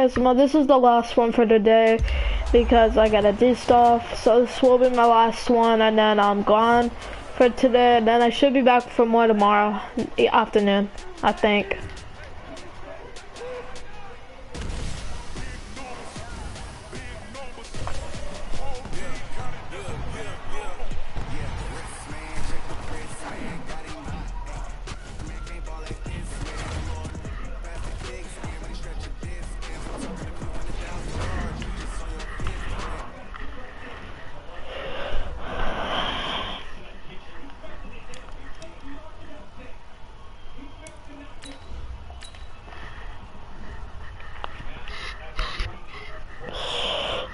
ASMR. This is the last one for today because I gotta do stuff. So this will be my last one, and then I'm gone for today. And then I should be back for more tomorrow afternoon, I think.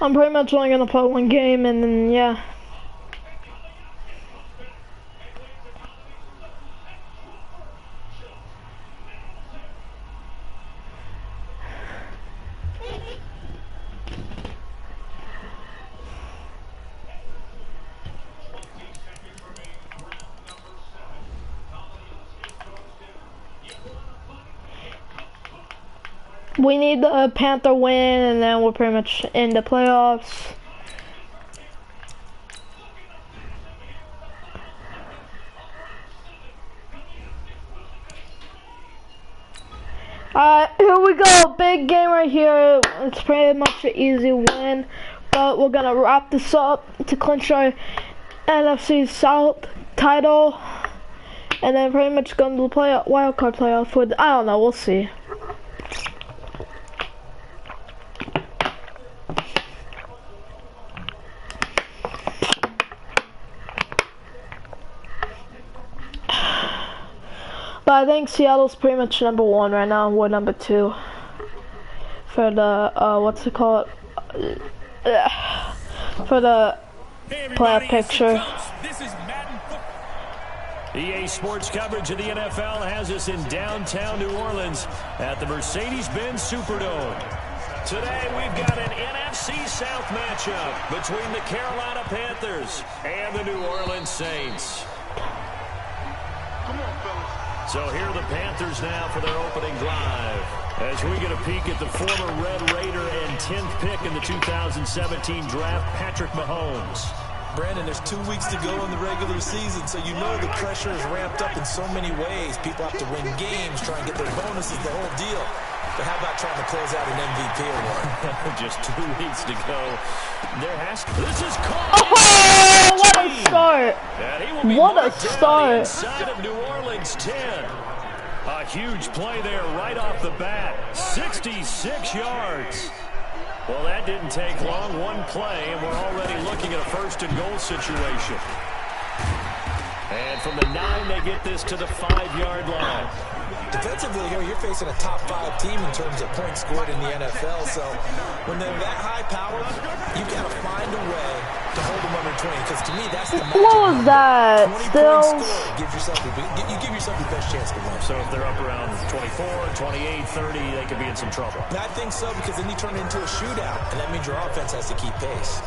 I'm pretty much only gonna play one game, and then yeah. We need the Panther win, and then we're pretty much in the playoffs. Here we go. Big game right here. It's pretty much an easy win, but we're gonna wrap this up to clinch our NFC South title, and then pretty much going to play a wild card playoff with, I don't know, we'll see. But I think Seattle's pretty much number one right now. We're number two for the what's it called? For the playoff picture. This is Madden. EA Sports coverage of the NFL has us in downtown New Orleans at the Mercedes-Benz Superdome. Today we've got an NFC South matchup between the Carolina Panthers and the New Orleans Saints. Come on, fellas. So here are the Panthers now for their opening drive. As we get a peek at the former Red Raider and 10th pick in the 2017 draft, Patrick Mahomes. Brandon, there's 2 weeks to go in the regular season, so you know the pressure is ramped up in so many ways. People have to win games, try and get their bonuses, the whole deal. But how about trying to close out an MVP award? Just 2 weeks to go. There has to. This is caught. Oh, what a start! What a start! Inside of New Orleans 10. A huge play there right off the bat. 66 yards. Well, that didn't take long. One play, and we're already looking at a first and goal situation. And from the 9, they get this to the 5-yard line. Defensively here, you're facing a top 5 team in terms of points scored in the NFL. So when they're that high powered, you got to find a way to hold them under 20. Because to me, that's the magic. What was that? Still, you give yourself the best chance to win. So if they're up around 24, 28, 30, they could be in some trouble. I think so, because then you turn it into a shootout, and that means your offense has to keep pace.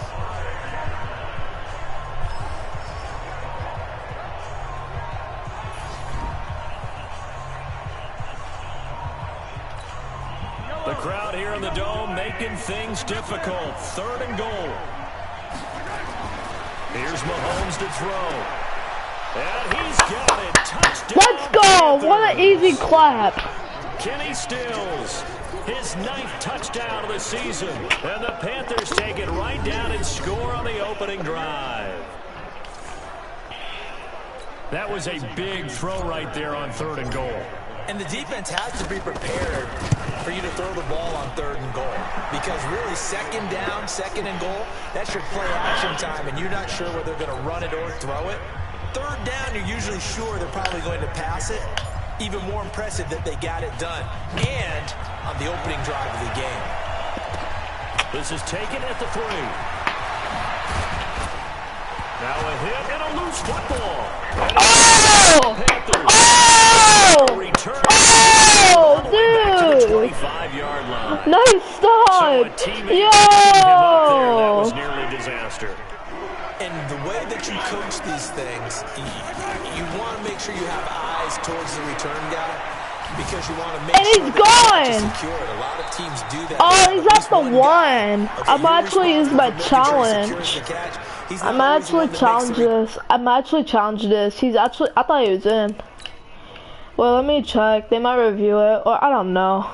The crowd here in the Dome making things difficult. 3rd and goal. Here's Mahomes to throw. And he's got it. Touchdown. let's go! What an easy clap. Kenny Stills, his 9th touchdown of the season. And the Panthers take it right down and score on the opening drive. That was a big throw right there on 3rd and goal. And the defense has to be prepared for you to throw the ball on 3rd and goal. Because really, 2nd down, 2nd and goal, that's your play action time, and you're not sure whether they're going to run it or throw it. 3rd down, you're usually sure they're probably going to pass it. Even more impressive that they got it done. And on the opening drive of the game. This is taken at the 3. Now a hit and a loose football. Oh! Oh! Dude! 25-yard line. Nice start! So Yo! That was nearly disaster. And the way that you coach these things, you want to make sure you have eyes towards the return guy. because you want to make And sure he's that gone. you're secured. A lot of teams do that. Oh, he's At at the least guy. one. Okay, I'm you're actually using my responsible for making sure he secures challenge. the catch. He's I'm not always the actually one that makes the challenging this. I'm actually challenging this. He's actually, I thought he was in. Well, let me check. They might review it, or I don't know.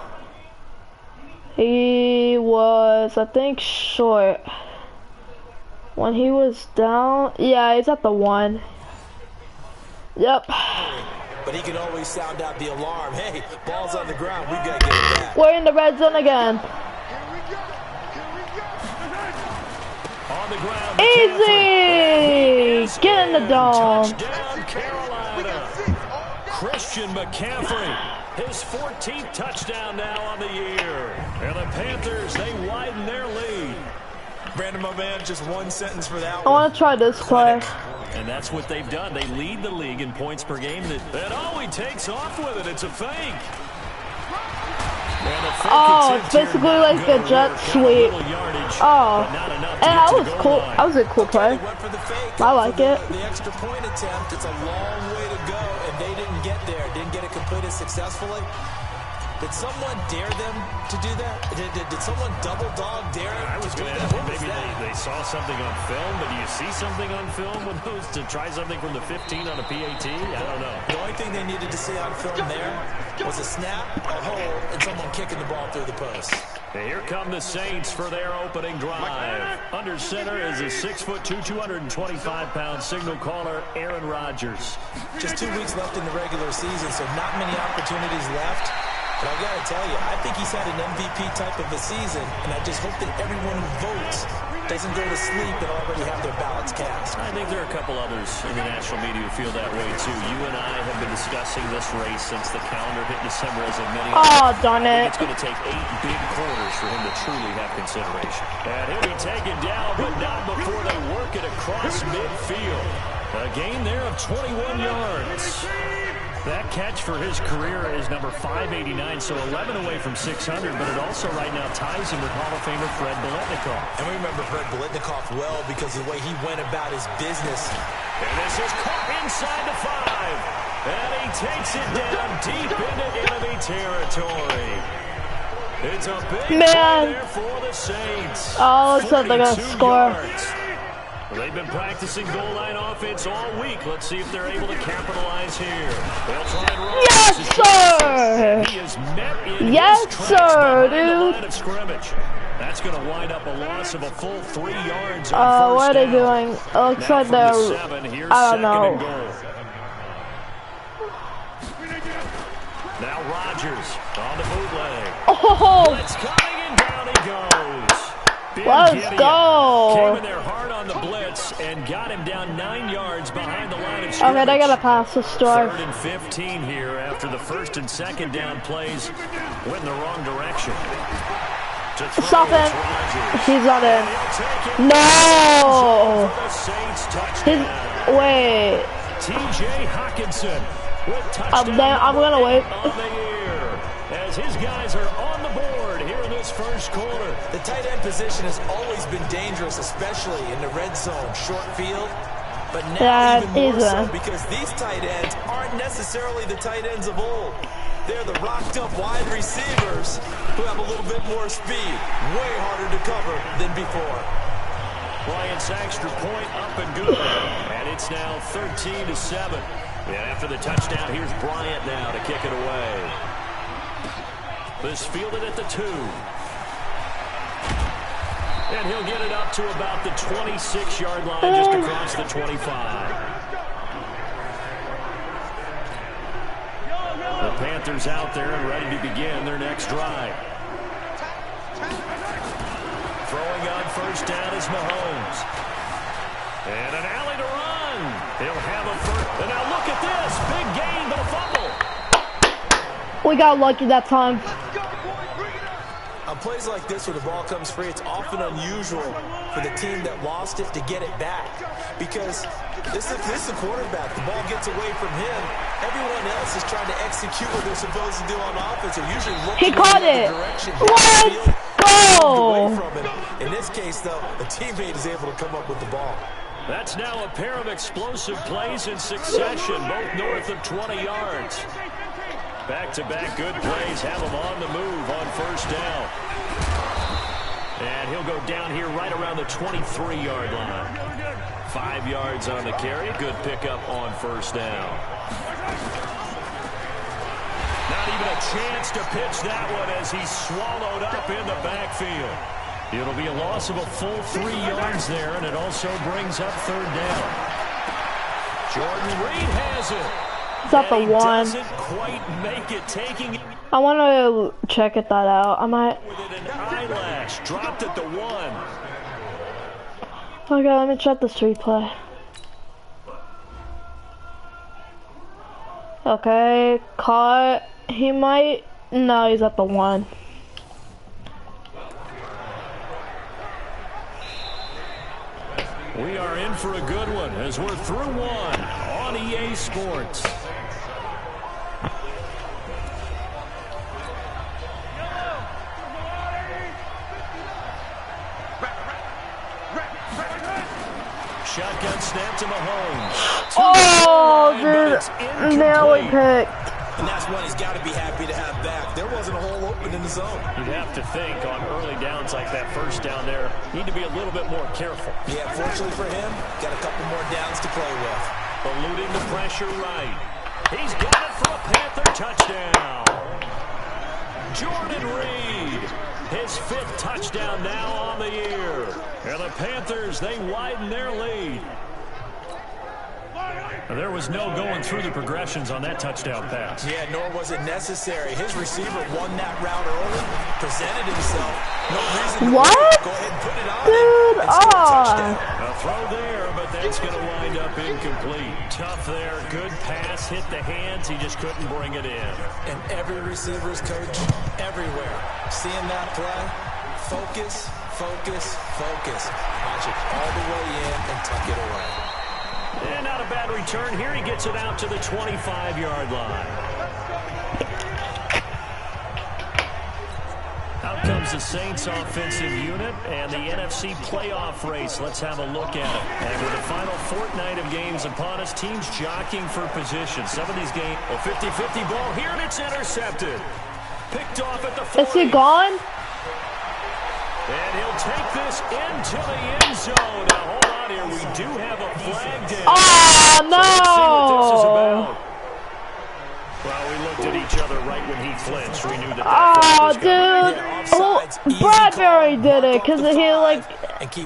He was, I think, short. When he was down, yeah, he's at the one. Yep. But he can always sound out the alarm. Hey, ball's on the ground. We gotta get it back. We're in the red zone again. On the ground, Easy! Get in the dome. Touchdown, Carolina. Christian McCaffrey, his 14th touchdown now on the year. And the Panthers, they widen their lead. Brandon, my man, just one sentence for that I one. want to try this play. And that's what they've done. They lead the league in points per game. And he takes off with it. It's a fake. Oh, it's basically like the jet sweep. Oh, and that was cool. That was a cool play. I like it. The extra point attempt, it's a long way to go, and they didn't get there. Didn't get it completed successfully. Did someone dare them to do that? Did someone double dog dare them? I was going to ask, maybe they saw something on film, but do you see something on film with those to try something from the 15 on a PAT? I don't know. The only thing they needed to see on film there was a snap, a hole, and someone kicking the ball through the post. And here come the Saints for their opening drive. Under center is a 6'2", 225-pound signal caller, Aaron Rodgers. Just 2 weeks left in the regular season, so not many opportunities left. But I've got to tell you, I think he's had an MVP type of a season, and I just hope that everyone who votes doesn't go to sleep and already have their ballots cast. I think there are a couple others in the national media who feel that way, too. You and I have been discussing this race since the calendar hit December, as of many. Oh, darn it. It's going to take 8 big quarters for him to truly have consideration. And he'll be taken down, but not before they work it across midfield. A gain there of 21 yards. That catch for his career is number 589, so 11 away from 600, but it also right now ties him with Hall of Famer Fred Biletnikoff. And we remember Fred Biletnikoff well because of the way he went about his business. And this is caught inside the 5. And he takes it down deep into enemy territory. It's a big play there for the Saints. Oh, looks like they're going to score. Yards. They've been practicing goal line offense all week. Let's see if they're able to capitalize here. They'll try and roll. Yes, sir! He is met in Yes, sir, the dude. line of scrimmage. That's going to wind up a loss of a full 3 yards on Oh, what are they first down. doing? It looks Now like from the they're, 7, here's I don't second and know. goal. Now Rodgers on the bootleg. Oh, Blitz coming and down he goes. Ben let's Gideon go. came in there hard on the blitz and got him down 9 yards behind the line of scrimmage. Okay, they gotta pass this drive. 3rd and 15 here after the 1st and 2nd down plays went in the wrong direction. To throw, Stop it's it. Rodgers. He's not in. He'll take it. No. For the Saints His, touchdown. wait. T.J. Hawkinson with touchdown I'm gonna number wait. 8 on the year as his guys are on the board here in this first quarter. The tight end position has always been dangerous, especially in the red zone, short field. But now even more so because these tight ends aren't necessarily the tight ends of old. They're the rocked-up wide receivers who have a little bit more speed, way harder to cover than before. Bryant's extra point up and good. And it's now 13-7. And after the touchdown, here's Bryant now to kick it away. This fielded at the 2. And he'll get it up to about the 26-yard line, just across the 25. The Panthers out there and ready to begin their next drive. Throwing on first down is Mahomes. And an alley to run. He'll have a first. And now look at this. Big gain, but a fumble. We got lucky that time. On plays like this where the ball comes free, it's often unusual for the team that lost it to get it back. Because this is a quarterback. The ball gets away from him. Everyone else is trying to execute what they're supposed to do on offense. They're usually looking He caught in it. the direction. Let's go. Away from him. In this case, though, a teammate is able to come up with the ball. That's now a pair of explosive plays in succession, both north of 20 yards. Back-to-back good plays have him on the move on first down. And he'll go down here right around the 23-yard line. 5 yards on the carry. Good pickup on first down. Not even a chance to pitch that one as he's swallowed up in the backfield. It'll be a loss of a full 3 yards there, and it also brings up third down. Jordan Reed has it. It's at the one. Doesn't quite make it, taking it. I want to check that out. I might. With it an eyelash, dropped at the 1. Okay, let me check this replay. Okay, caught. He might. No, he's at the 1. We are in for a good one as we're through 1 on EA Sports. Shotgun snap to Mahomes. Oh, dude. Now we picked. And that's one he's got to be happy to have back. There wasn't a hole open in the zone. You'd have to think on early downs like that first down there, need to be a little bit more careful. Yeah, fortunately for him, got a couple more downs to play with. Eluding the pressure right. He's got it for a Panther touchdown. Jordan Reed, his 5th touchdown now on the year. And the Panthers, they widen their lead. There was no going through the progressions on that touchdown pass. Yeah, nor was it necessary. His receiver won that route early, presented himself. No reason to What? wait. Go ahead and put it on Dude, and score a touchdown. A throw there, but that's going to wind up incomplete. Tough there, good pass, hit the hands. He just couldn't bring it in. And every receiver's coach everywhere. Seeing that play, focus, focus, focus. Watch it all the way in and tuck it away. And not a bad return. Here he gets it out to the 25-yard line. Out comes the Saints offensive unit and the NFC playoff race. Let's have a look at it. And with the final fortnight of games upon us, teams jockeying for position. Some of these games, a 50-50 ball here, and it's intercepted. Picked off at the 40. Is he gone? And he'll take this into the end zone. Now, hold on here. We do have a flag down. Oh, So let's see what this is no. about. Well, we looked at each other right when he flinched. We knew that Oh, was coming. dude. Oh, Bradbury did it because he, like, he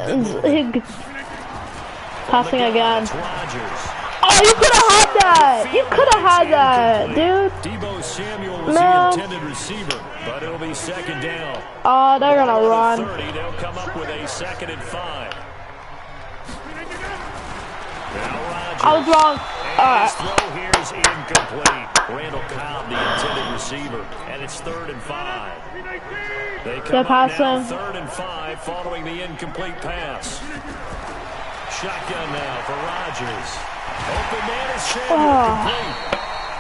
passing again. It's Rodgers. Oh, you could have had that. You could have had that, dude. Debo Samuel was No. the intended receiver, but it'll be second down. Oh, they're gonna run. 30, they'll come up with a 2nd and 5. Now Rodgers. I was wrong. And his throw here is incomplete. Randall Cobb, the intended receiver, and it's 3rd and 5. They come up now, passing. 3rd and 5 following the incomplete pass. Shotgun now for Rodgers. Open man is Samuel complete.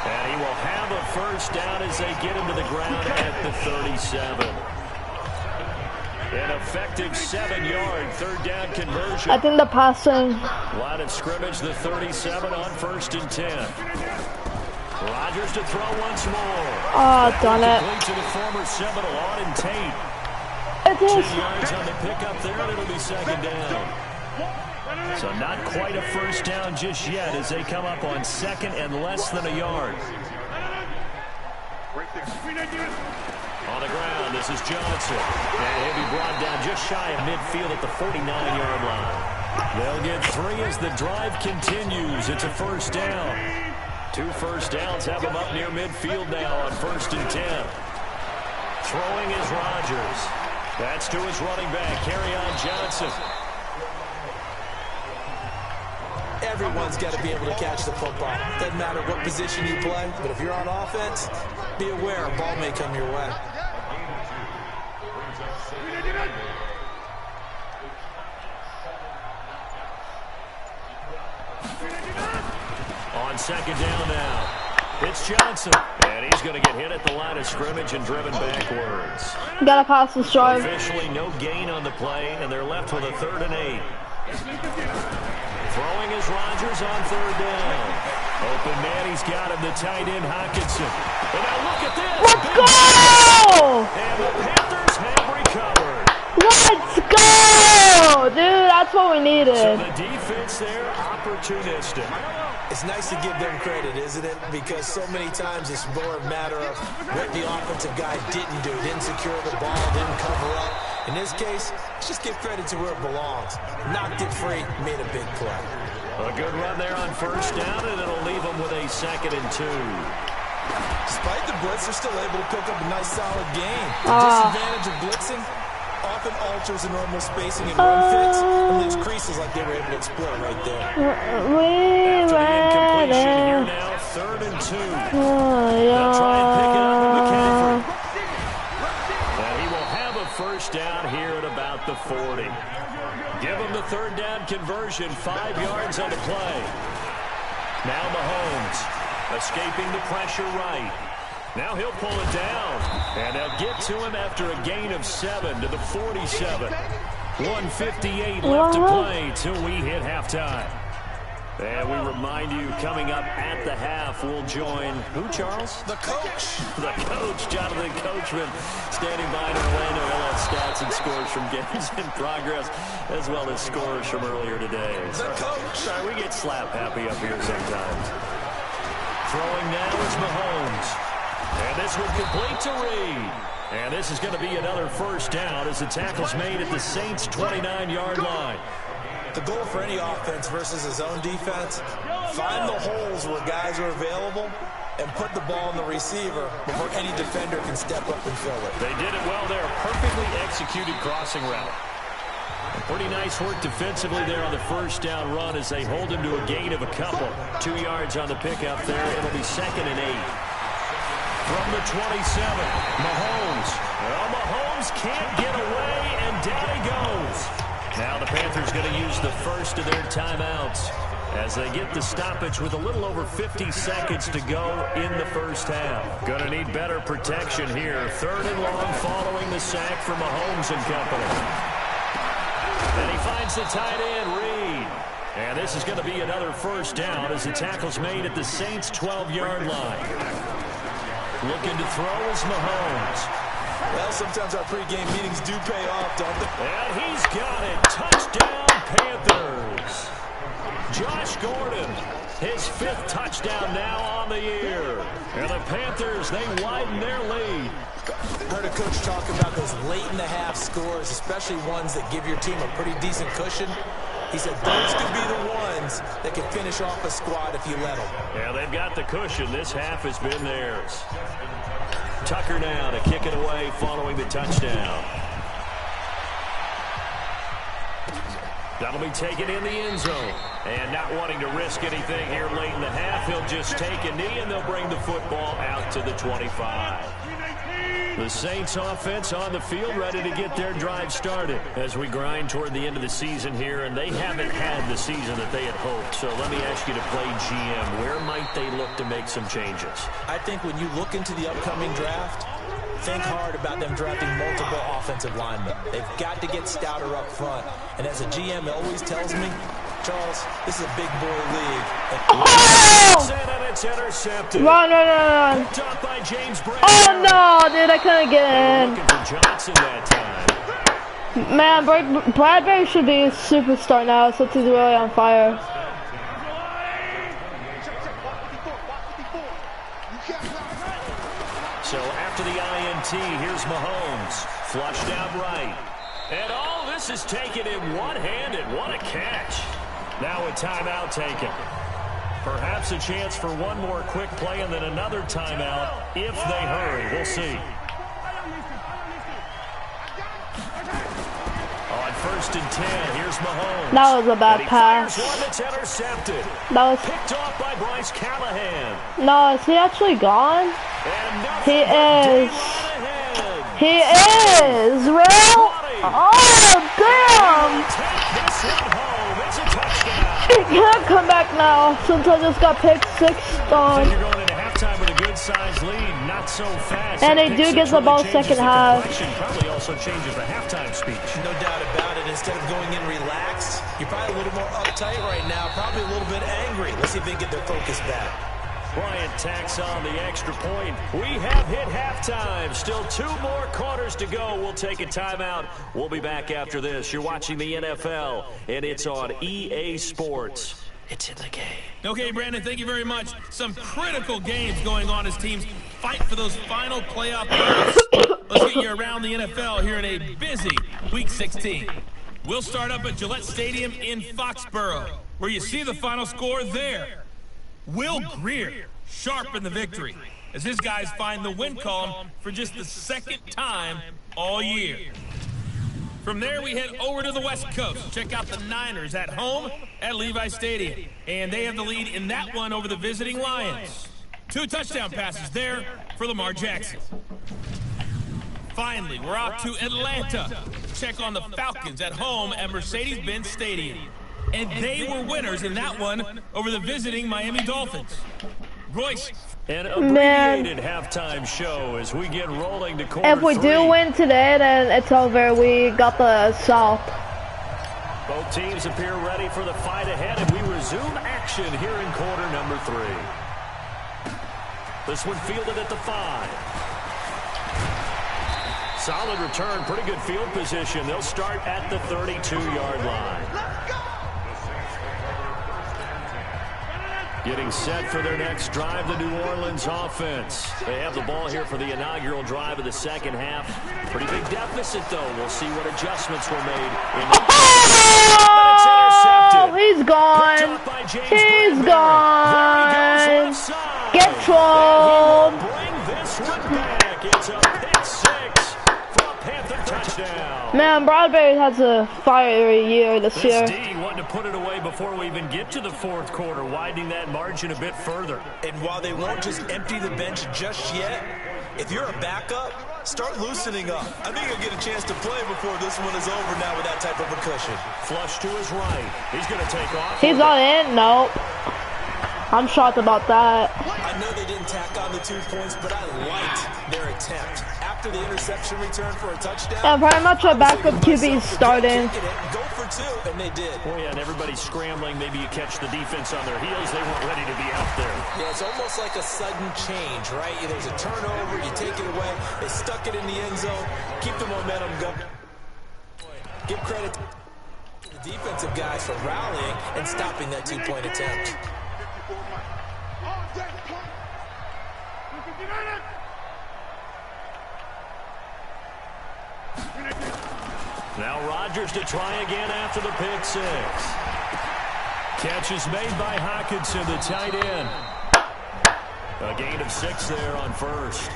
And he will have a first down as they get him to the ground at the 37. An effective 7-yard 3rd down conversion. I think the passing. Line of scrimmage, the 37 on 1st and 10. Rodgers to throw once more. Oh, done it. Complete to the former Seminole, Auden Tate. It 2 is. yards on the pickup there, and it'll be 2nd down. So not quite a first down just yet as they come up on 2nd and less than a yard. On the ground, this is Johnson. And he'll be brought down just shy of midfield at the 49-yard line. They'll get 3 as the drive continues. It's a first down. 2 first downs have them up near midfield now on 1st and 10. Throwing is Rodgers. That's to his running back, Kerryon Johnson. Everyone's got to be able to catch the football. Doesn't matter what position you play, but if you're on offense, be aware a ball may come your way. On 2nd down now, it's Johnson. And he's going to get hit at the line of scrimmage and driven backwards. Gotta pass this drive. Officially no gain on the play, and they're left with a 3rd and 8. Throwing is Rodgers on 3rd down. Open man, he's got him, the tight end Hockenson. And now look at this. Let's Big go! and the Panthers have recovered. Let's go! Dude, that's what we So needed. the defense there, opportunistic. It's nice to give them credit, isn't it? Because so many times it's more a matter of what the offensive guy didn't do. Didn't secure the ball, didn't cover up. In this case, let's just give credit to where it belongs. Knocked it free, made a big play. A good run there on first down, and it'll leave them with a 2nd and 2. Despite the blitz, they're still able to pick up a nice, solid gain. The disadvantage of blitzing often alters the normal spacing and run fits and leaves creases like they were able to exploit right there. After the incompletion here now, 3rd and 2. They'll try and pick it up with McCaffrey. And he will have a first down here at about the 40. Give him the 3rd down conversion, 5 yards on the play. Now Mahomes escaping the pressure right. Now he'll pull it down, and they'll get to him after a gain of 7 to the 47. 1:58 left to play till we hit halftime. And we remind you, coming up at the half, we'll join who, Charles? The coach. The coach, Jonathan Coachman, standing by in Orlando. He'll have stats and scores from games in progress, as well as scores from earlier today. The coach. Sorry, we get slap happy up here sometimes. Throwing now is Mahomes. And this one complete to Reed. And this is going to be another first down as the tackle's made at the Saints' 29-yard line. The goal for any offense versus his own defense, find the holes where guys are available and put the ball in the receiver before any defender can step up and fill it. They did it well there. Perfectly executed crossing route. Pretty nice work defensively there on the first down run as they hold him to a gain of a couple. 2 yards on the pickup there. It'll be 2nd and 8. From the 27, Mahomes. Well, Mahomes can't get away, and down he goes. Now the Panthers going to use the first of their timeouts as they get the stoppage with a little over 50 seconds to go in the first half. Going to need better protection here. 3rd and long following the sack from Mahomes and company. And he finds the tight end, Reed. And this is going to be another first down as the tackle's made at the Saints' 12-yard line. Looking to throw is Mahomes. Well, sometimes our pregame meetings do pay off, don't they? And he's got it. Touchdown, Panthers. Josh Gordon, his 5th touchdown now on the year. And the Panthers, they widen their lead. Heard a coach talk about those late-in-the-half scores, especially ones that give your team a pretty decent cushion. He said those could be the ones that can finish off a squad if you let them. Yeah, they've got the cushion. This half has been theirs. Tucker now to kick it away following the touchdown. That'll be taken in the end zone. And not wanting to risk anything here late in the half, he'll just take a knee and they'll bring the football out to the 25. The Saints offense on the field ready to get their drive started as we grind toward the end of the season here, and they haven't had the season that they had hoped. So let me ask you to play GM. Where might they look to make some changes? I think when you look into the upcoming draft, think hard about them drafting multiple offensive linemen. They've got to get stouter up front. And as a GM always tells me, Charles, this is a big boy league. Oh! And it's intercepted. Run. Picked up by James Brown. Oh, no, dude, I couldn't get in. Looking for Johnson that time. Man, Bradbury should be a superstar now since he's really on fire. So after the INT, here's Mahomes. Flushed out right. And all this is taken in one-handed. What a catch. Now a timeout taken. Perhaps a chance for one more quick play and then another timeout if they hurry. We'll see. On 1st and 10, here's Mahomes. That was a bad pass. One that's intercepted. That was Picked off by Bryce Callahan. no. Is he actually gone? And He is. He is. is. Real? Oh, damn! Take this one home. It's a touchdown. He can't come back now since I just got picked 6 So you're going into halftime with a good-sized lead, not so fast. And they do get the ball second half. Probably also changes the halftime speech. No doubt about it. Instead of going in relaxed, you're probably a little more uptight right now, probably a little bit angry. Let's see if they get their focus back. Bryant tacks on the extra point. We have hit halftime. Still 2 more quarters to go. We'll take a timeout. We'll be back after this. You're watching the NFL, and it's on EA Sports. It's in the game. Okay, Brandon, thank you very much. Some critical games going on as teams fight for those final playoff berths. Let's get you around the NFL here in a busy Week 16. We'll start up at Gillette Stadium in Foxborough, where you see the final score there. Will Greer sharpen the victory as his guys find the win column for just the 2nd time all year. From there, we head over to the West Coast. Check out the Niners at home at Levi Stadium. And they have the lead in that one over the visiting Lions. 2 touchdown passes there for Lamar Jackson. Finally, we're off to Atlanta. Check on the Falcons at home at Mercedes-Benz Stadium. And they were winners in that one over the visiting Miami Dolphins. Royce. An abbreviated halftime show as we get rolling to quarter 3. If we do win today, then it's over. We got the South. Both teams appear ready for the fight ahead, and we resume action here in quarter number 3. This one fielded at the 5. Solid return, pretty good field position. They'll start at the 32-yard line. Getting set for their next drive, the New Orleans offense. They have the ball here for the inaugural drive of the second half. Pretty big deficit, though. We'll see what adjustments were made. Oh, he's gone. He's gone. Get trolled. Bring this one back. It's a pick 6 for a Panther touchdown. Man, Bradbury has a fiery year this year. D wanting to put it away before we even get to the 4th quarter, widening that margin a bit further. And while they won't just empty the bench just yet, if you're a backup, start loosening up. I think you'll get a chance to play before this one is over now with that type of a cushion. Flush to his right. He's going to take off. He's not in? Nope. I'm shocked about that. I know they didn't tack on the 2 points, but I liked their attempt. After the interception return for a touchdown. Yeah, pretty much a backup QB starting. Go for 2, and they did. Oh, yeah, and everybody's scrambling. Maybe you catch the defense on their heels. They weren't ready to be out there. Yeah, it's almost like a sudden change, right? There's a turnover, you take it away. They stuck it in the end zone. Keep the momentum going. Give credit to the defensive guys for rallying and stopping that 2-point attempt. Now Rodgers to try again after the pick 6. Catch is made by Hockenson, the tight end. A gain of 6 there on first.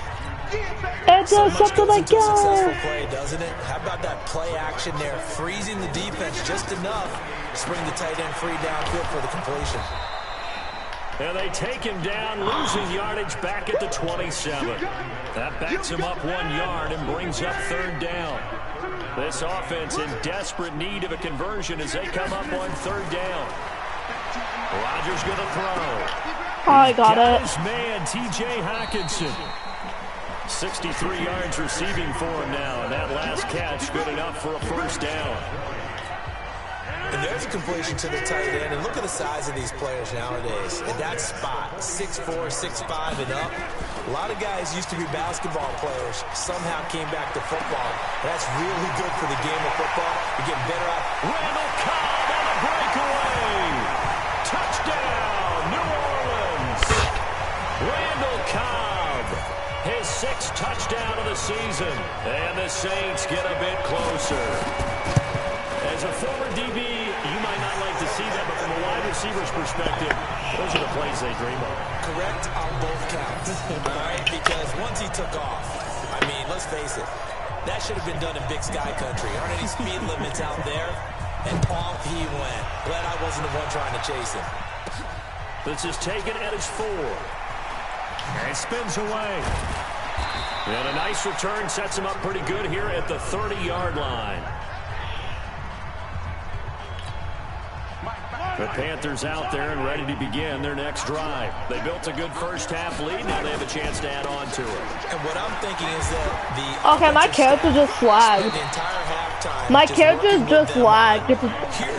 It's something like that. Successful play, doesn't it? How about that play action there, freezing the defense just enough to bring the tight end free downfield for the completion. And they take him down, losing yardage back at the 27. That backs him up 1 yard and brings up 3rd down. This offense in desperate need of a conversion as they come up on 3rd down. Rodgers going to throw. I got it. His man, T.J. Hockenson. 63 yards receiving for him now, and that last catch good enough for a 1st down. And there's a completion to the tight end. And look at the size of these players nowadays. In that spot, 6'4", 6'5", and up. A lot of guys used to be basketball players. Somehow came back to football. That's really good for the game of football. You're getting better out. Randall Cobb on a breakaway. Touchdown, New Orleans. Randall Cobb, his 6th touchdown of the season. And the Saints get a bit closer. As a former DB, you might not like to see that, but from a wide receiver's perspective, those are the plays they dream of. Correct on both counts, all right? Because once he took off, I mean, let's face it, that should have been done in Big Sky country. Aren't any speed limits out there? And off he went. Glad I wasn't the one trying to chase him. This is taken at his 4. And spins away. And a nice return sets him up pretty good here at the 30-yard line. The Panthers out there and ready to begin their next drive. They built a good first-half lead. Now they have a chance to add on to it. And what I'm thinking is that the Okay, my character just lagged. the entire halftime My character just lagged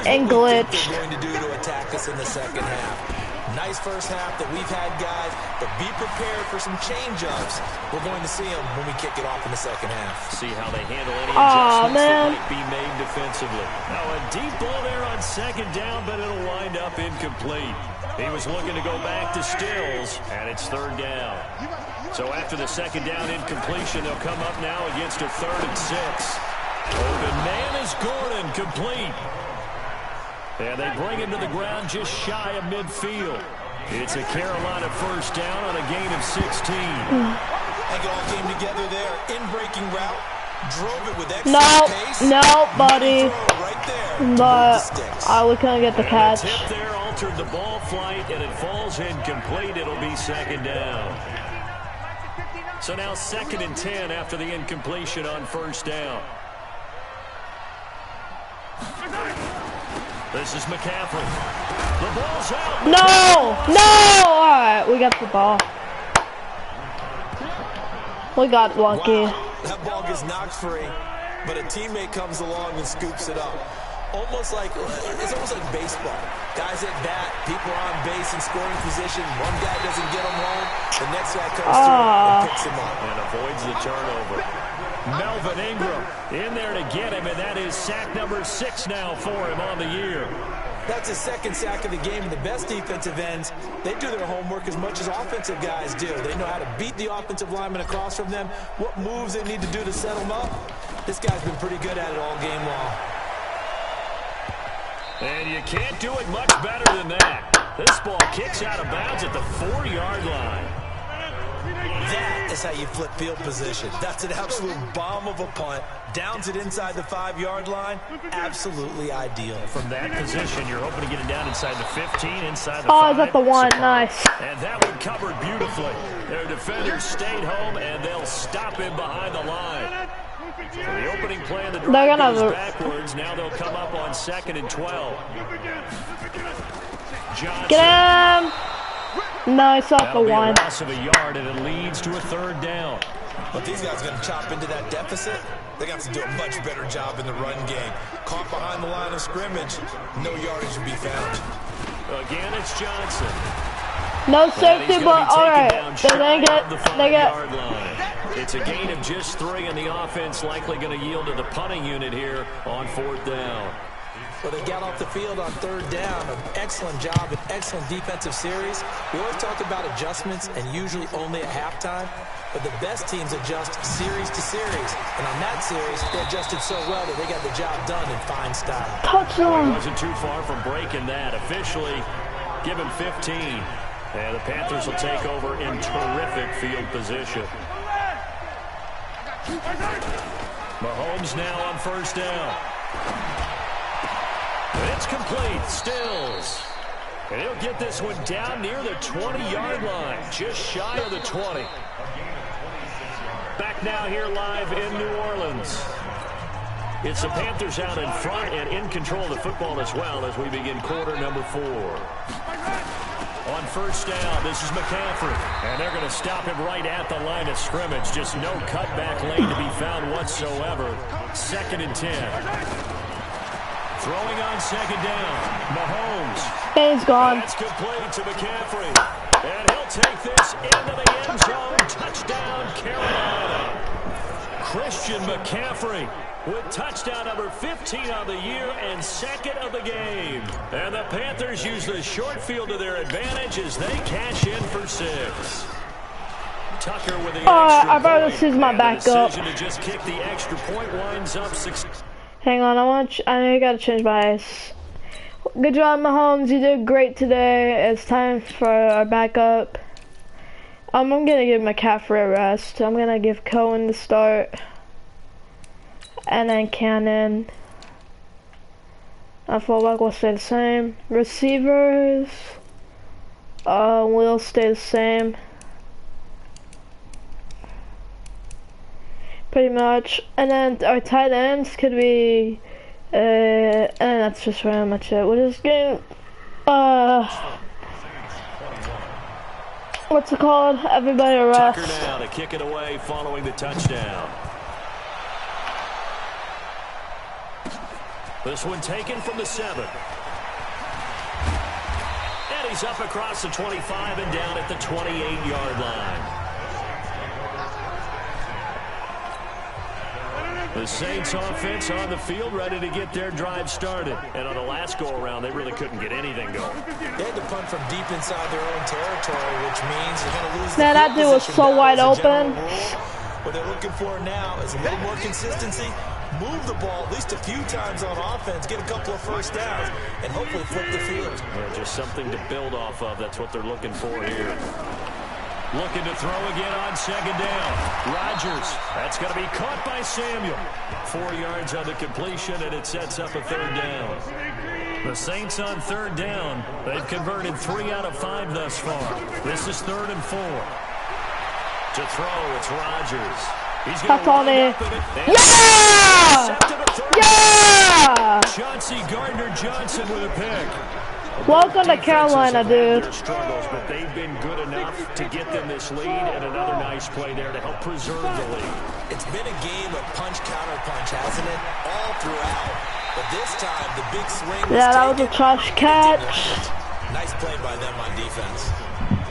and glitched. What they're going to do to attack us in the second half. Nice first half that we've had, guys, but be prepared for some change-ups. We're going to see them when we kick it off in the second half. See how they handle any adjustments that might be made defensively. Now a deep ball there on second down, but it'll wind up incomplete. He was looking to go back to Stills, and it's third down. So after the second down incompletion, they'll come up now against a 3rd and 6. Open man is Gordon, complete. And they bring him to the ground just shy of midfield. It's a Carolina first down on a gain of 16. I think it all came together there. In-breaking route. Drove it with excellent pace. No, buddy. Right there. But we couldn't get the catch. The tip there altered the ball flight, and it falls incomplete. It'll be second down. So now 2nd and 10 after the incompletion on first down. This is McCaffrey. The ball's out. No! All right, we got the ball. We got lucky. Wow. That ball gets knocked free, but a teammate comes along and scoops it up. It's almost like baseball. Guys at bat, people are on base in scoring position. One guy doesn't get him home. The next guy comes through and picks him up. And avoids the turnover. Melvin Ingram in there to get him, and that is sack number 6 now for him on the year. That's his 2nd sack of the game, and the best defensive ends, they do their homework as much as offensive guys do. They know how to beat the offensive lineman across from them, what moves they need to do to set them up. This guy's been pretty good at it all game long. And you can't do it much better than that. This ball kicks out of bounds at the 4-yard line. That is how you flip field position. That's an absolute bomb of a punt. Downs it inside the 5-yard line. Absolutely ideal. From that position, you're hoping to get it down inside the 15, inside the 5. Oh, is that the one? Nice. And that one covered beautifully. Their defenders stayed home, and they'll stop him behind the line. So the opening play of the drive goes backwards. Now they'll come up on 2nd and 12. Johnson. Get him! Nice off the one. Loss of a yard, and it leads to a 3rd down. But these guys are going to chop into that deficit. They're going to have to do a much better job in the run game. Caught behind the line of scrimmage, no yardage to be found. Again, it's Johnson. No safety, but all right. They get. It's a gain of just 3, and the offense likely going to yield to the punting unit here on 4th down. Well, they got off the field on 3rd down. An excellent job, an excellent defensive series. We always talk about adjustments, and usually only at halftime. But the best teams adjust series to series. And on that series, they adjusted so well that they got the job done in fine style. Touchdown. He wasn't too far from breaking that. Officially, give him 15. And the Panthers will take over in terrific field position. Mahomes now on first down. It's complete. Stills. And he'll get this one down near the 20-yard line, just shy of the 20. Back now here live in New Orleans. It's the Panthers out in front and in control of the football as well as we begin quarter number 4. On first down, this is McCaffrey. And they're going to stop him right at the line of scrimmage. Just no cutback lane to be found whatsoever. 2nd and 10. Throwing on 2nd down, Mahomes. He's gone. That's complete to McCaffrey. And he'll take this into the end zone. Touchdown, Carolina. Christian McCaffrey with touchdown number 15 on the year and 2nd of the game. And the Panthers use the short field to their advantage as they cash in for 6. Tucker with the extra I better point. choose my backup. The decision to just kick the extra point winds up 6. Hang on, I gotta change my eyes. Good job, Mahomes. You did great today. It's time for our backup. I'm gonna give McCaffrey a rest. I'm gonna give Cohen the start. And then Cannon. I feel like we'll stay the same. Receivers will stay the same. Pretty much. And then our tight ends could be and that's just pretty much it. We're just getting what's it called? Everybody a rest. Tucker now to kick it away following the touchdown. This one taken from the 7. And he's up across the 25 and down at the 28-yard line. The Saints offense on the field, ready to get their drive started. And on the last go-around, they really couldn't get anything going. They had to punt from deep inside their own territory, which means they're going to lose Man, that dude was so wide open. What they're looking for now is a little more consistency. Move the ball at least a few times on offense, get a couple of first downs, and hopefully flip the field. Yeah, just something to build off of. That's what they're looking for here. Looking to throw again on second down. Rodgers. That's going to be caught by Samuel. 4 yards on the completion, and it sets up a third down. The Saints on third down. They've converted 3 out of 5 thus far. This is 3rd and 4. To throw, it's Rodgers. He's going to on it. Yeah! Yeah! Chauncey Gardner-Johnson with a pick. Welcome to Carolina, dude. Their struggles, but they've been good enough to get them this lead, and another nice play there to help preserve the lead. It's been a game of punch-counter-punch, hasn't it? All throughout. But this time, the big swing was Yeah, that was a trash catch. Nice play by them on defense.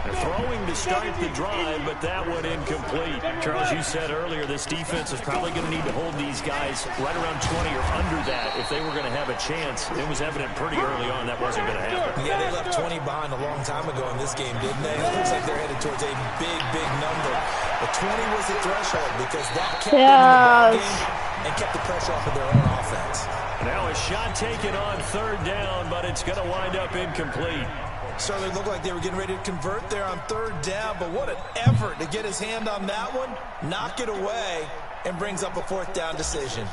They're throwing to start the drive, but that one incomplete. Charles, you said earlier this defense is probably going to need to hold these guys right around 20 or under that if they were going to have a chance. It was evident pretty early on that wasn't going to happen. Yeah, they left 20 behind a long time ago in this game, didn't they? It looks like they're headed towards a big, big number. But 20 was the threshold because that kept them in the ball game and kept the pressure off of their own offense. Now a shot taken on third down, but it's going to wind up incomplete. Certainly looked like they were getting ready to convert there on third down, but what an effort to get his hand on that one, knock it away, and brings up a 4th down decision.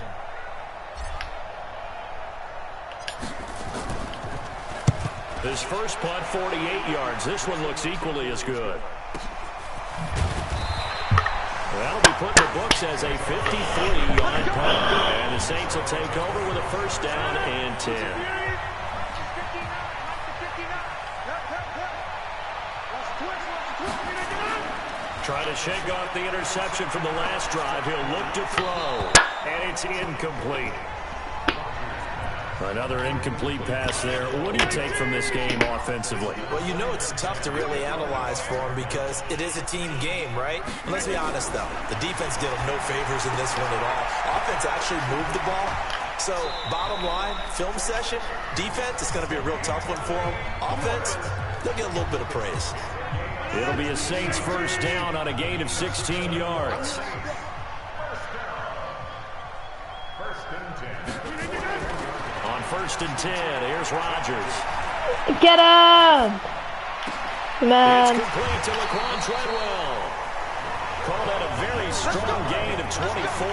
His first punt, 48 yards. This one looks equally as good. That'll be put in the books as a 53-yard punt. And the Saints will take over with a first down and 10. Trying to shake off the interception from the last drive. He'll look to throw, and it's incomplete. Another incomplete pass there. What do you take from this game offensively? Well, you know it's tough to really analyze for him because it is a team game, right? And let's be honest, though. The defense did him no favors in this one at all. Offense actually moved the ball. So, bottom line, film session, defense, it's going to be a real tough one for them. Offense, they'll get a little bit of praise. It'll be a Saints first down on a gain of 16 yards. On 1st and 10, here's Rodgers. Get him! Man. It's complete to Laquan Treadwell. Called out a very strong gain of 24.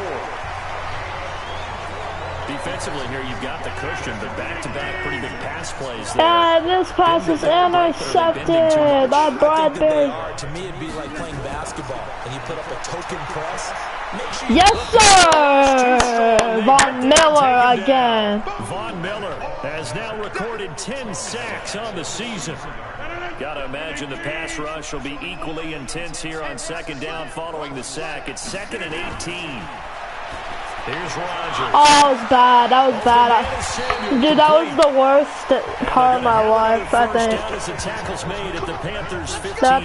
Defensively here, you've got the cushion, but back-to-back pretty big pass plays there. And this pass is intercepted by Bradbury. To me, it'd be like playing basketball, and you put up a token press. Yes, sir! Von Miller again. Von Miller has now recorded 10 sacks on the season. Got to imagine the pass rush will be equally intense here on second down following the sack. It's 2nd and 18. Here's Rodgers. Oh, that was bad. That was bad. Dude, that was the worst part of my life, I think. That's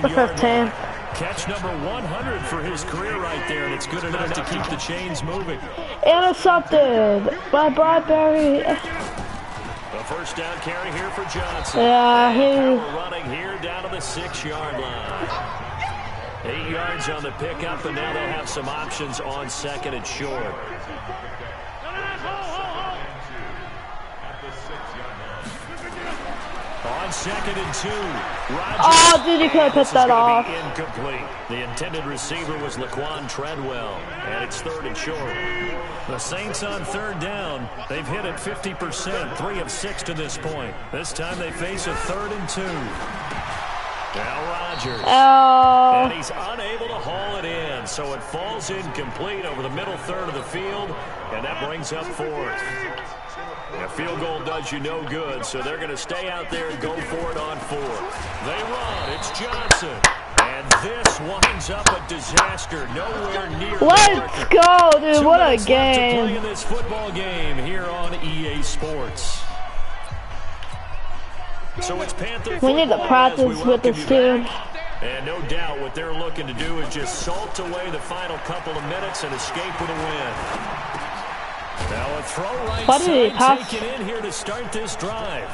the 15. Catch number 100 for his career right there, and it's good enough to keep the chains moving. Intercepted by Bradbury. A first down carry here for Johnson. Yeah, Power running here down to the 6-yard line. 8 yards on the pickup, and now they'll have some options on 2nd and short. On 2nd and 2, Rodgers. Oh, dude, you could have picked that off. Incomplete. The intended receiver was Laquan Treadwell, and it's 3rd and short. The Saints on third down. They've hit it 50%, 3 of 6 to this point. This time they face a 3rd and 2. Now Rodgers. Oh. And he's unable to haul it in, so it falls incomplete over the middle third of the field, and that brings up 4th. A field goal does you no good, so they're going to stay out there and go for it on 4th. They run. It's Johnson. And this winds up a disaster. Nowhere near. Let's go, dude. What a game. To play in this football game here on EA Sports. So it's Panther We need to football as practice we with welcome this you dude. back. And no doubt what they're looking to do is just salt away the final couple of minutes and escape with a win. Now a throw right Why did he side pass? taken in here to start this drive.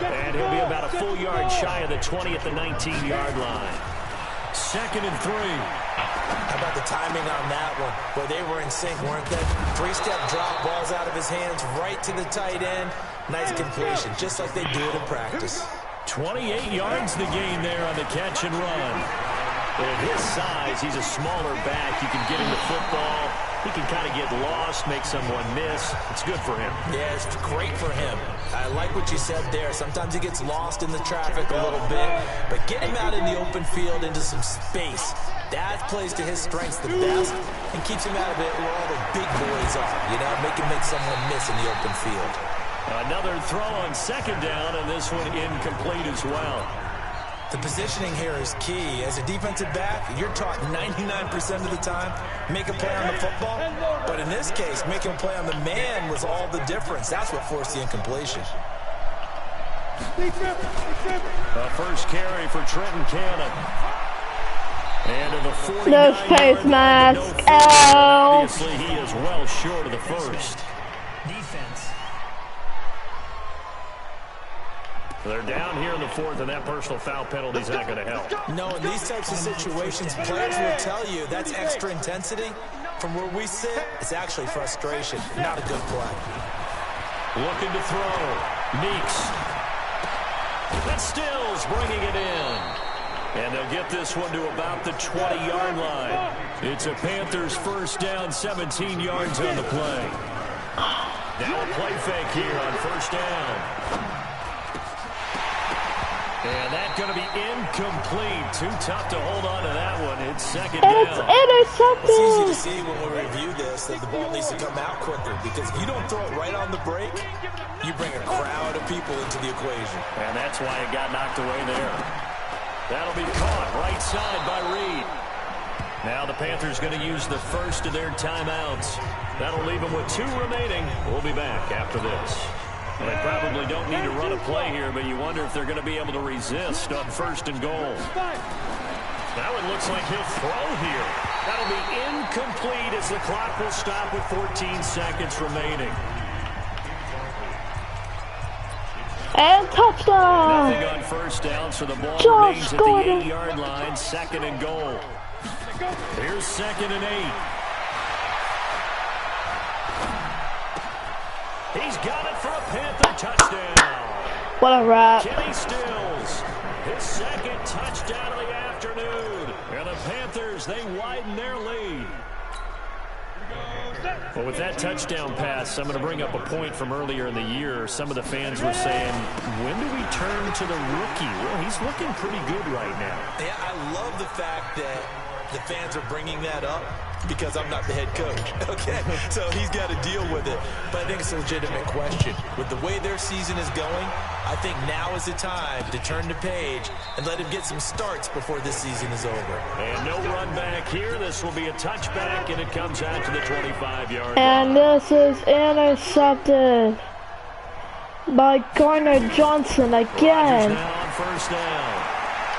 And he'll be about a full yard shy of the 20 at the 19-yard line. 2nd and 3. How about the timing on that one? Where they were in sync, weren't they? 3-step drop, balls out of his hands, right to the tight end. Nice completion, just like they do it in practice. 28 yards the gain there on the catch and run. At his size, he's a smaller back. You can get him the football. He can kind of get lost, make someone miss. It's good for him. Yeah, it's great for him. I like what you said there. Sometimes he gets lost in the traffic a little bit, but get him out in the open field into some space. That plays to his strengths the best and keeps him out of it where all the big boys are. You know, make someone miss in the open field. Another throw on 2nd down, and this one incomplete as well. The positioning here is key. As a defensive back, you're taught 99% of the time, make a play on the football. But in this case, making a play on the man was all the difference. That's what forced the incompletion. A first carry for Trenton Cannon. And to the 49 No face mask. Ow. Obviously, he is well short of the first. Defense. They're down here in the 4th, and that personal foul penalty is not going to help. No, in these types of situations, players will tell you that's extra intensity. From where we sit, it's actually frustration, not a good play. Looking to throw. Meeks. That's Stills bringing it in. And they'll get this one to about the 20-yard line. It's a Panthers first down, 17 yards on the play. Now a play fake here on first down. And that's going to be incomplete. Too tough to hold on to that one. It's 2nd down. It's intercepted. It's easy to see when we review this that the ball needs to come out quicker, because if you don't throw it right on the break, you bring a crowd of people into the equation. And that's why it got knocked away there. That'll be caught right side by Reed. Now the Panthers going to use the first of their timeouts. That'll leave them with 2 remaining. We'll be back after this. Well, they probably don't need to run a play here, but you wonder if they're going to be able to resist on 1st and goal. Now it looks like he'll throw here. That'll be incomplete as the clock will stop with 14 seconds remaining. And touchdown. Nothing on first down, so the ball Josh remains at the Gordon. 8-yard line, 2nd and goal. Here's 2nd and 8. He's got it for a Panther touchdown. What a wrap. Kenny Stills, his 2nd touchdown of the afternoon. And the Panthers, they widen their lead. Well, with that touchdown pass, I'm going to bring up a point from earlier in the year. Some of the fans were saying, when do we turn to the rookie? Well, he's looking pretty good right now. Yeah, I love the fact that the fans are bringing that up because I'm not the head coach, okay? So he's got to deal with it. But I think it's a legitimate question. With the way their season is going, I think now is the time to turn the page and let him get some starts before this season is over. And no run back here. This will be a touchback, and it comes out to the 25-yard line. And this is intercepted by Garner Johnson Rodgers again. now on first down.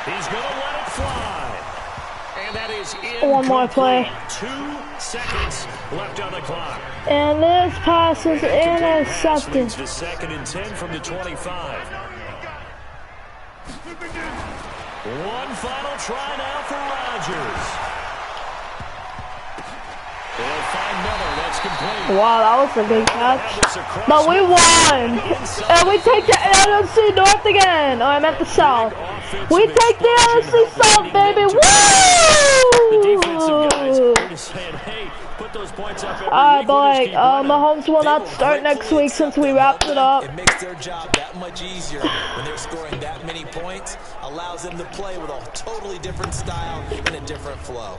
He's going to let it fly. And that is incomplete. One more play. 2 seconds left on the clock. And this pass is Incomplete pass intercepted. leads to 2nd and 10 from the 25. One final try now for Rodgers. They'll find Miller. That's complete. Wow, that was a good catch. But we won. And we take the NFC North again. Oh, I meant the South. We take the NFC South, baby. The defensive guys Woo! are just saying, hey, put those points up every Alright, week. We'll just boy. keep running. Mahomes will not start next week since we wrapped it up. It makes their job that much easier when they're scoring that many points. Allows them to play with a totally different style and a different flow.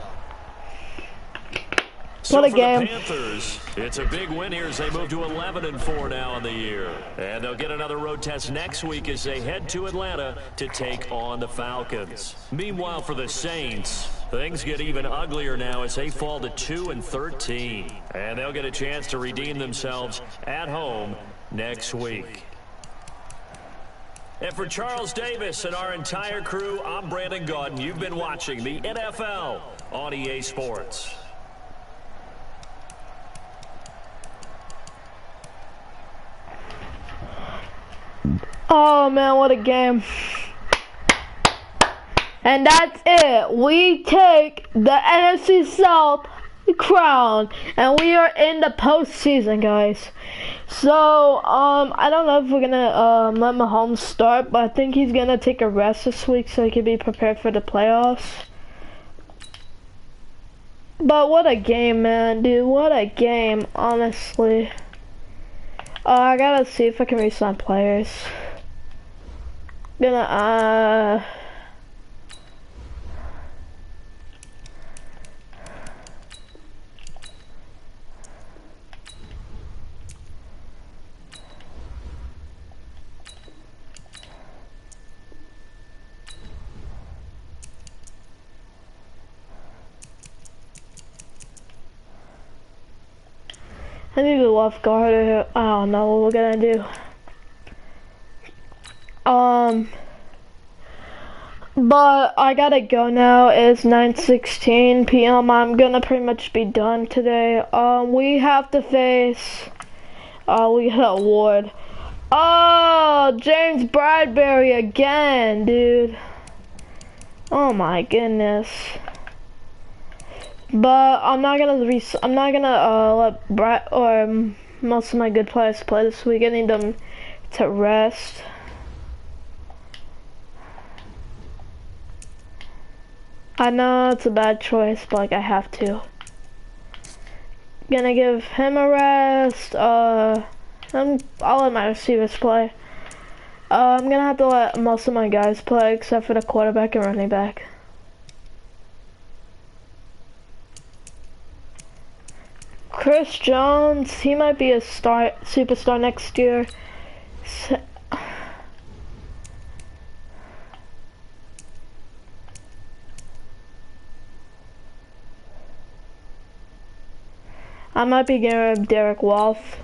So What a for game. the Panthers, it's a big win here as they move to 11-4 now in the year. And they'll get another road test next week as they head to Atlanta to take on the Falcons. Meanwhile, for the Saints, things get even uglier now as they fall to 2-13. And they'll get a chance to redeem themselves at home next week. And for Charles Davis and our entire crew, I'm Brandon Gaudin. You've been watching the NFL on EA Sports. Oh man, what a game. And that's it. We take the NFC South crown and we are in the postseason, guys. So, I don't know if we're gonna let Mahomes start, but I think he's gonna take a rest this week so he can be prepared for the playoffs. But what a game, man, dude. What a game, honestly. I gotta see if I can re-sign players. Gonna, I need a left guard. I don't know what we're gonna do. But I gotta go now. It's 9:16 p.m. I'm gonna pretty much be done today. We have to face. We got an award. Oh, James Bradbury again, dude. Oh my goodness. But I'm not gonna let Brad or most of my good players play this week. I need them to rest. I know it's a bad choice, but like I have to. Gonna give him a rest. I'll let my receivers play. I'm gonna have to let most of my guys play except for the quarterback and running back. Chris Jones, he might be a superstar next year. I might be getting rid of Derek Wolfe.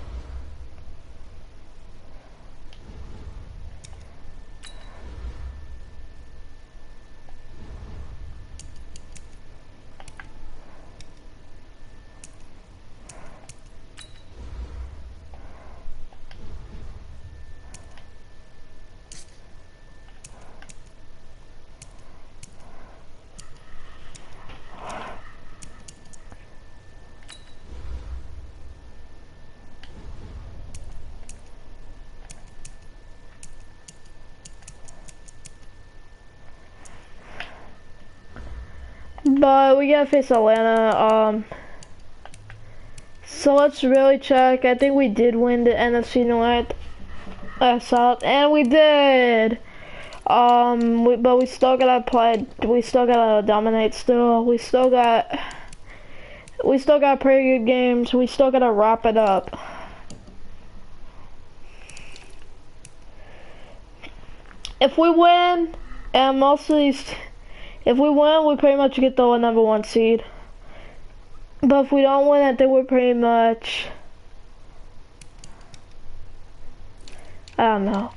But we gotta face Atlanta. So let's really check. I think we did win the NFC North, South, and we did. But we still gotta play. We still gotta dominate. Still, we still got pretty good games. We still gotta wrap it up. If we win, and most of these. If we win, we pretty much get the #1 seed. But if we don't win, I think we're pretty much... I don't know.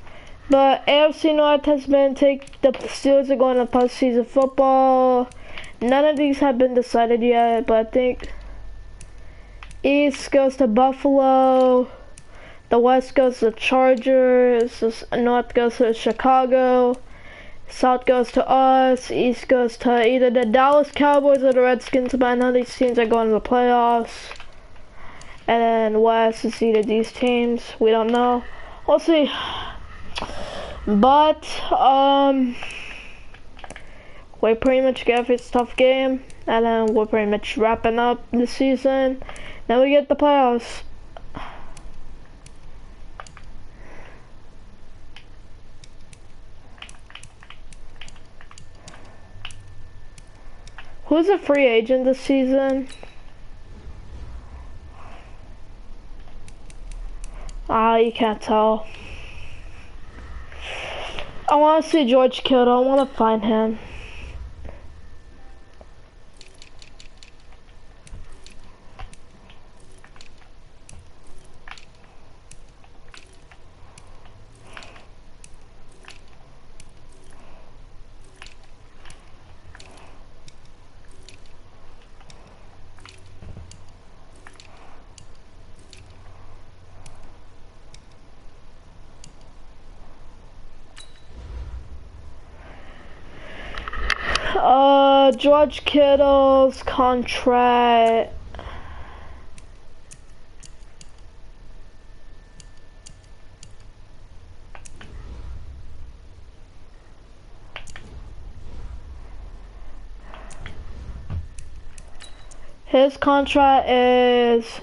But AFC North has been the Steelers are going to postseason football. None of these have been decided yet, but I think East goes to Buffalo. The West goes to Chargers. The North goes to Chicago. South goes to us, East goes to either the Dallas Cowboys or the Redskins, but I know these teams are going to the playoffs. And then West is either these teams, we don't know. We'll see. But, we pretty much get this tough game, and then we're pretty much wrapping up the season. Then we get the playoffs. Who's a free agent this season? You can't tell. I want to see George Kittle. I want to find him. George Kittle's contract. His contract is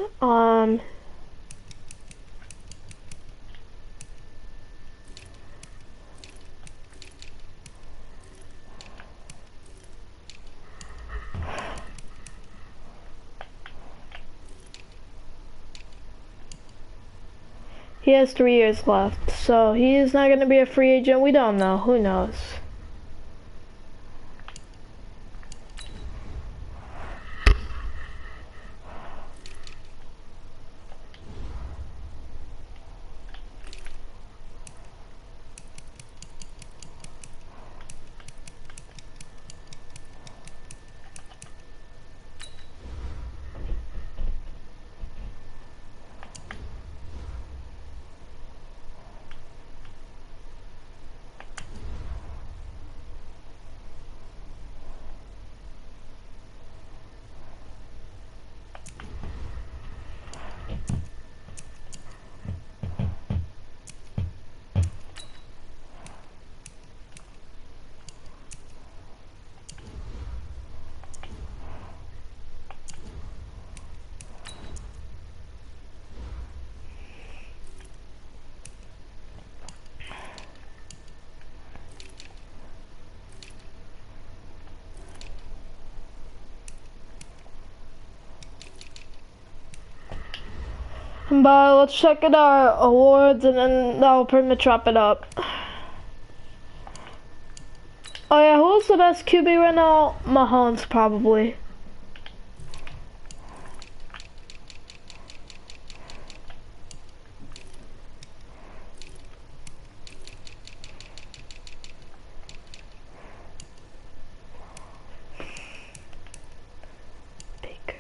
he has 3 years left, so he is not going to be a free agent. We don't know. Who knows? But let's check out our awards and then that'll pretty much wrap it up. Oh yeah, who's the best QB right now? Mahomes, probably. Baker.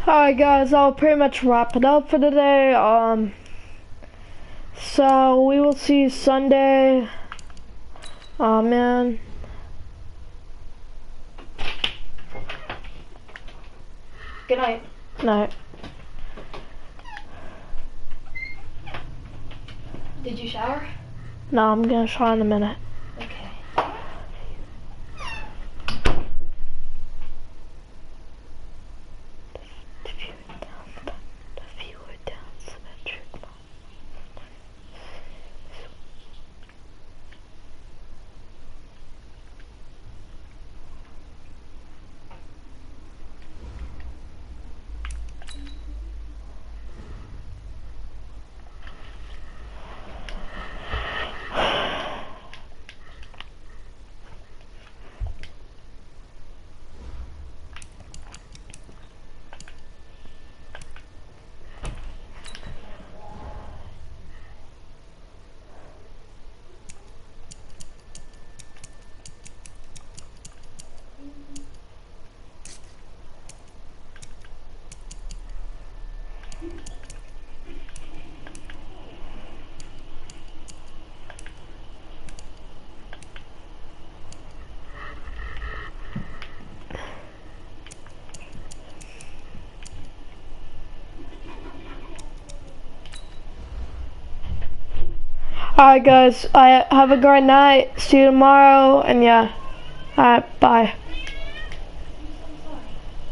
Alright guys, I'll pretty much wrap it up for today. So we will see you Sunday. Oh man. Good night. Night. Did you shower? No, I'm gonna try in a minute. Okay. Alright guys, I have a great night. See you tomorrow, and yeah. Alright, bye.